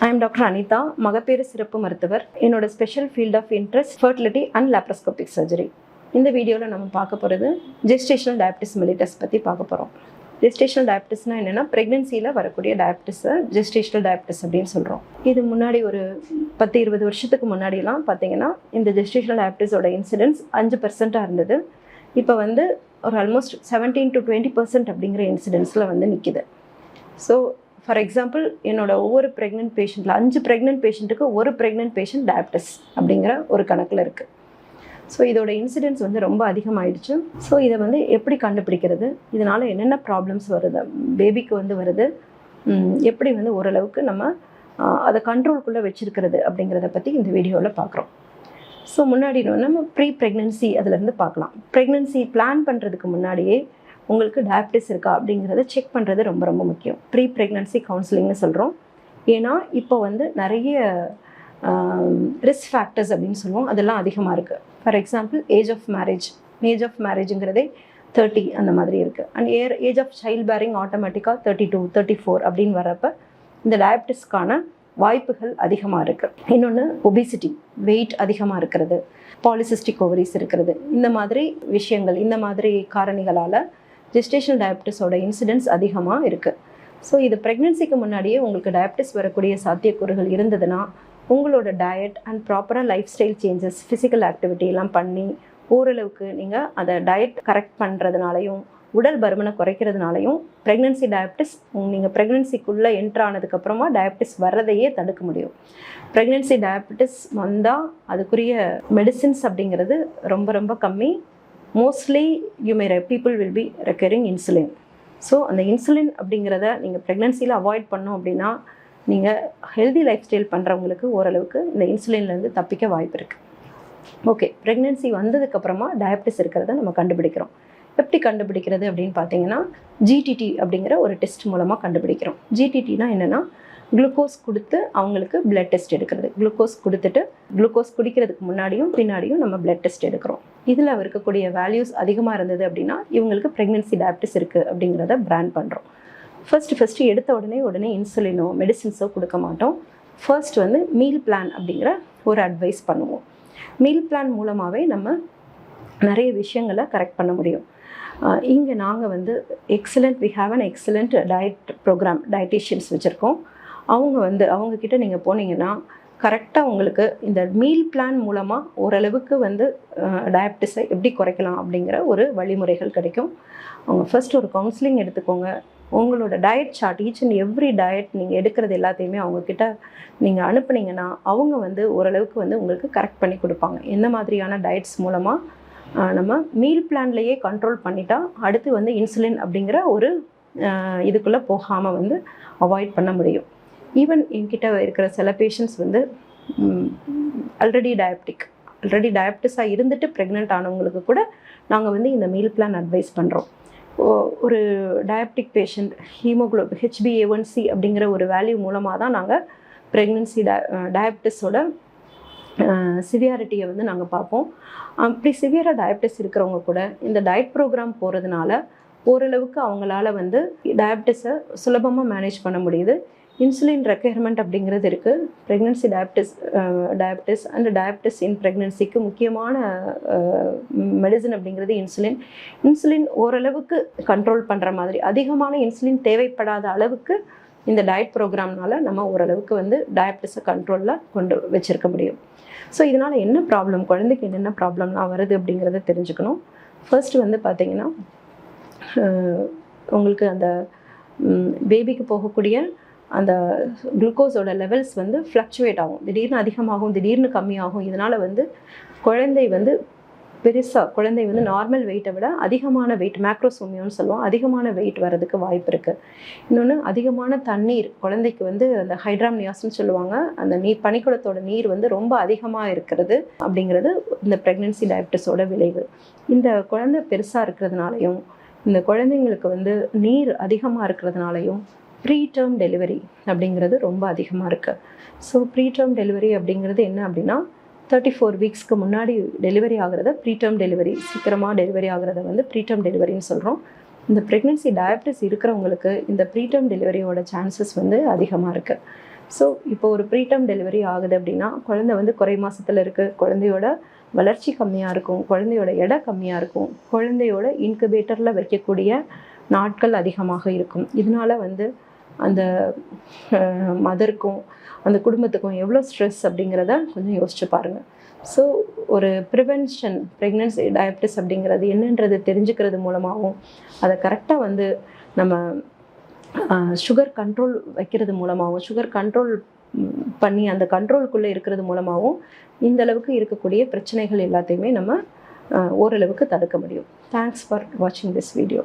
I am Dr. Anita, மகப்பேறு சிறப்பு மருத்துவர். என்னோட special field of interest fertility and laparoscopic surgery. இந்த வீடியோவில் நம்ம பார்க்க போகிறது ஜெஸ்டேஷனல் டயபிட்டிஸ் மெலிட்டஸ் பற்றி பார்க்க போகிறோம். ஜெஸ்டேஷனல் டயபிட்டிஸ்னால் என்னென்னா ப்ரெக்னென்சியில் வரக்கூடிய டயபிட்டிஸை ஜெஸ்டேஷனல் டயபிட்டிஸ் அப்படின்னு சொல்கிறோம். இது முன்னாடி ஒரு 10-20 வருஷத்துக்கு முன்னாடிலாம் பார்த்தீங்கன்னா இந்த ஜெஸ்டேஷனல் டயபிட்டிஸோட இன்சிடென்ஸ் 5% இருந்தது. இப்போ வந்து ஒரு ஆல்மோஸ்ட் 17 to 20% அப்படிங்கிற இன்சிடென்ஸில் வந்து நிற்கிது. ஸோ ஃபார் எக்ஸாம்பிள் என்னோட ஒவ்வொரு ப்ரெக்னென்ட் பேஷண்ட்டில் 5 ப்ரெக்னென்ட் பேஷண்ட்டுக்கு ஒரு ப்ரெக்னென்ட் பேஷண்ட் டயபிட்டிஸ் அப்படிங்கிற ஒரு கணக்கில் இருக்குது. ஸோ இதோட இன்சிடென்ஸ் வந்து ரொம்ப அதிகமாகிடுச்சு. ஸோ இதை வந்து எப்படி கண்டுபிடிக்கிறது, இதனால் என்னென்ன ப்ராப்ளம்ஸ் வருது, பேபிக்கு வந்து வருது, எப்படி வந்து ஓரளவுக்கு நம்ம அதை கண்ட்ரோல்குள்ளே வச்சுருக்கிறது அப்படிங்கிறத பற்றி இந்த வீடியோவில் பார்க்குறோம். ஸோ முன்னாடி நம்ம ப்ரீ ப்ரெக்னென்சி அதிலேருந்து பார்க்கலாம். ப்ரெக்னென்சி பிளான் பண்ணுறதுக்கு முன்னாடியே உங்களுக்கு டயபிட்டிஸ் இருக்கா அப்படிங்கிறத செக் பண்ணுறது ரொம்ப ரொம்ப முக்கியம். ப்ரீ ப்ரெக்னன்சி கவுன்சிலிங்னு சொல்கிறோம். ஏன்னா இப்போ வந்து நிறைய ரிஸ்க் ஃபேக்டர்ஸ் அப்படின்னு சொல்லுவோம், அதெல்லாம் அதிகமாக இருக்குது. ஃபார் எக்ஸாம்பிள் ஏஜ் ஆஃப் மேரேஜுங்கிறதே 30 அந்த மாதிரி இருக்குது. And age of child bearing ஆட்டோமேட்டிக்காக 32, 34 அப்படின்னு வர்றப்ப இந்த டயபிட்டிஸ்க்கான வாய்ப்புகள் அதிகமாக இருக்குது. இன்னொன்று ஒபிசிட்டி, வெயிட் அதிகமாக இருக்கிறது, பாலிசிஸ்டிக் ஓவரிஸ் இருக்கிறது, இந்த மாதிரி விஷயங்கள், இந்த மாதிரி காரணிகளால் ஜெஸ்டேஷனல் டயபிட்டிஸோட இன்சிடென்ஸ் அதிகமாக இருக்குது. ஸோ இது ப்ரெக்னென்சிக்கு முன்னாடியே உங்களுக்கு டயபிட்டிஸ் வரக்கூடிய சாத்தியக்கூறுகள் இருந்ததுன்னா உங்களோட டயட் அண்ட் ப்ராப்பராக லைஃப் ஸ்டைல் சேஞ்சஸ், ஃபிசிக்கல் ஆக்டிவிட்டிலாம் பண்ணி ஓரளவுக்கு நீங்கள் அதை டயட் கரெக்ட் பண்ணுறதுனாலையும் உடல் பருமனை குறைக்கிறதுனாலையும் ப்ரெக்னென்சி டயபிட்டிஸ் நீங்கள் ப்ரெக்னென்சிக்குள்ளே என்ட்ரு ஆனதுக்கப்புறமா டயபிட்டிஸ் வர்றதையே தடுக்க முடியும். ப்ரெக்னென்சி டயபிட்டிஸ் வந்தால் அதுக்குரிய மெடிசின்ஸ் அப்படிங்கிறது ரொம்ப ரொம்ப கம்மி. Mostly people will be recurring insulin. So அந்த இன்சுலின் அப்படிங்கிறத நீங்கள் ப்ரெக்னென்சியில் அவாய்ட் பண்ணோம் அப்படின்னா நீங்கள் ஹெல்தி லைஃப் ஸ்டைல் பண்ணுறவங்களுக்கு ஓரளவுக்கு இந்த இன்சுலின்லேருந்து தப்பிக்க வாய்ப்பு இருக்குது. ஓகே, ப்ரெக்னென்சி வந்ததுக்கப்புறமா டயபிட்டிஸ் இருக்கிறத நம்ம கண்டுபிடிக்கிறோம். எப்படி கண்டுபிடிக்கிறது அப்படின்னு பார்த்தீங்கன்னா ஜிடிடி அப்படிங்கிற ஒரு டெஸ்ட் மூலமாக கண்டுபிடிக்கிறோம். ஜிடிடினா என்னென்னா குளுக்கோஸ் கொடுத்து அவங்களுக்கு பிளட் டெஸ்ட் எடுக்கிறது. குளுக்கோஸ் கொடுத்துட்டு குளுக்கோஸ் குடிக்கிறதுக்கு முன்னாடியும் பின்னாடியும் நம்ம பிளட் டெஸ்ட் எடுக்கிறோம். இதில் இருக்கக்கூடிய வேல்யூஸ் அதிகமாக இருந்தது அப்படின்னா இவங்களுக்கு ப்ரெக்னென்சி டயபிட்டிஸ் இருக்குது அப்படிங்கிறத பிராண்ட் பண்ணுறோம். ஃபர்ஸ்ட் எடுத்த உடனே இன்சுலினோ மெடிசின்ஸோ கொடுக்க மாட்டோம். ஃபர்ஸ்ட் வந்து மீல் பிளான் அப்படிங்கிற ஒரு அட்வைஸ் பண்ணுவோம். மீல் பிளான் மூலமாகவே நம்ம நிறைய விஷயங்களை கரெக்ட் பண்ண முடியும். இங்கே நாங்கள் வந்து we have an excellent diet programme, dietitians வச்சுருக்கோம். அவங்கக்கிட்ட நீங்கள் போனீங்கன்னா கரெக்டாக உங்களுக்கு இந்த மீல் பிளான் மூலமாக ஓரளவுக்கு வந்து டயபிட்டிஸை எப்படி குறைக்கலாம் அப்படிங்கிற ஒரு வழிமுறைகள் கிடைக்கும். அவங்க ஃபர்ஸ்ட் ஒரு கவுன்சிலிங் எடுத்துக்கோங்க. உங்களோட diet chart, each and every diet நீங்கள் எடுக்கிறது எல்லாத்தையுமே அவங்கக்கிட்ட நீங்கள் அனுப்புனீங்கன்னா அவங்க வந்து ஓரளவுக்கு வந்து உங்களுக்கு கரெக்ட் பண்ணி கொடுப்பாங்க. எந்த மாதிரியான டயட்ஸ் மூலமாக நம்ம மீல் பிளான்லேயே கண்ட்ரோல் பண்ணிட்டா அடுத்து வந்து இன்சுலின் அப்படிங்கிற ஒரு இதுக்குள்ளே போகாமல் வந்து அவாய்ட் பண்ண முடியும். ஈவன் என்கிட்ட இருக்கிற சில பேஷண்ட்ஸ் வந்து ஆல்ரெடி டயபிட்டிஸாக இருந்துட்டு ப்ரெக்னென்ட் ஆனவங்களுக்கு கூட நாங்கள் வந்து இந்த மீல் பிளான் அட்வைஸ் பண்ணுறோம். ஒரு டயபெட்டிக் பேஷண்ட் HbA1c அப்படிங்கிற ஒரு வேல்யூ மூலமாக தான் நாங்கள் ப்ரெக்னென்சி டயபிட்டிஸோட சிவியாரிட்டியை வந்து நாங்கள் பார்ப்போம். அப்படி சிவியராக டயபிட்டிஸ் இருக்கிறவங்க கூட இந்த டயட் ப்ரோக்ராம் போகிறதுனால ஓரளவுக்கு அவங்களால வந்து டயபிட்டிஸை சுலபமாக மேனேஜ் பண்ண முடியுது. இன்சுலின் ரெக்குயர்மெண்ட் அப்படிங்கிறது இருக்குது. ப்ரெக்னென்சி டயபிட்டிஸ் அண்ட் டயபிட்டிஸ் இன் ப்ரெக்னென்சிக்கு முக்கியமான மெடிசன் அப்படிங்கிறது இன்சுலின் ஓரளவுக்கு கண்ட்ரோல் பண்ணுற மாதிரி, அதிகமான இன்சுலின் தேவைப்படாத அளவுக்கு இந்த டயட் ப்ரோக்ராம்னால நம்ம ஓரளவுக்கு வந்து டயபிட்டிஸை கண்ட்ரோலில் கொண்டு வச்சுருக்க முடியும். ஸோ இதனால் என்ன ப்ராப்ளம், குழந்தைக்கு என்னென்ன ப்ராப்ளம்லாம் வருது அப்படிங்கிறத தெரிஞ்சுக்கணும். ஃபர்ஸ்ட் வந்து பார்த்திங்கன்னா உங்களுக்கு அந்த பேபிக்கு போகக்கூடிய அந்த குளுக்கோஸோட லெவல்ஸ் வந்து ஃப்ளக்சுவேட் ஆகும். திடீர்னு அதிகமாகும், திடீர்னு கம்மியாகும். இதனால் வந்து குழந்தை வந்து நார்மல் வெயிட்டை விட அதிகமான வெயிட், மேக்ரோசோமியோன்னு சொல்லுவோம், அதிகமான வெயிட் வரதுக்கு வாய்ப்பு இருக்குது. இன்னொன்று அதிகமான தண்ணீர், குழந்தைக்கு வந்து அந்த ஹைட்ராம்னியாஸ்ன்னு சொல்லுவாங்க, அந்த பனிக்குடத்தோட நீர் வந்து ரொம்ப அதிகமாக இருக்கிறது அப்படிங்கிறது இந்த ப்ரெக்னென்சி டயபிட்டிஸோட விளைவு. இந்த குழந்தை பெருசாக இருக்கிறதுனாலையும் இந்த குழந்தைங்களுக்கு வந்து நீர் அதிகமாக இருக்கிறதுனாலையும் ப்ரீடேர்ம் டெலிவரி அப்படிங்கிறது ரொம்ப அதிகமாக இருக்குது. ஸோ ப்ரீடேர்ம் டெலிவரி அப்படிங்கிறது என்ன அப்படின்னா 34 வீக்ஸ்க்கு முன்னாடி டெலிவரி ஆகிறத ப்ரீடேர்ம் டெலிவரி, சீக்கிரமாக டெலிவரி ஆகிறத வந்து ப்ரீடேர்ம் டெலிவரின்னு சொல்கிறோம். இந்த ப்ரெக்னென்சி டயபிட்டிஸ் இருக்கிறவங்களுக்கு இந்த ப்ரீடேர்ம் டெலிவரியோட சான்சஸ் வந்து அதிகமாக இருக்குது. ஸோ இப்போ ஒரு ப்ரீடம் டெலிவரி ஆகுது அப்படின்னா குழந்தை வந்து குறை மாசத்துல இருக்குது, குழந்தையோட வளர்ச்சி கம்மியாக இருக்கும், குழந்தையோட எடை கம்மியாக இருக்கும், குழந்தையோட இன்குபேட்டரில் வைக்கக்கூடிய நாட்கள் அதிகமாக இருக்கும். இதனால வந்து அந்த மதருக்கும் அந்த குடும்பத்துக்கும் எவ்வளோ ஸ்ட்ரெஸ் அப்படிங்கிறத கொஞ்சம் யோசிச்சு பாருங்கள். ஸோ ஒரு ப்ரிவென்ஷன் ப்ரெக்னன்சி டயபிட்டிஸ் அப்படிங்கிறது என்னன்றது தெரிஞ்சுக்கிறது மூலமாகவும் அதை கரெக்டாக வந்து நம்ம சுகர் கண்ட்ரோல் வைக்கிறது மூலமாகவும் சுகர் கண்ட்ரோல் பண்ணி அந்த கண்ட்ரோலுக்குள்ளே இருக்கிறது மூலமாகவும் இந்த அளவுக்கு இருக்கக்கூடிய பிரச்சனைகள் எல்லாத்தையுமே நம்ம ஓரளவுக்கு தடுக்க முடியும். தேங்க்ஸ் ஃபார் வாட்சிங் திஸ் வீடியோ.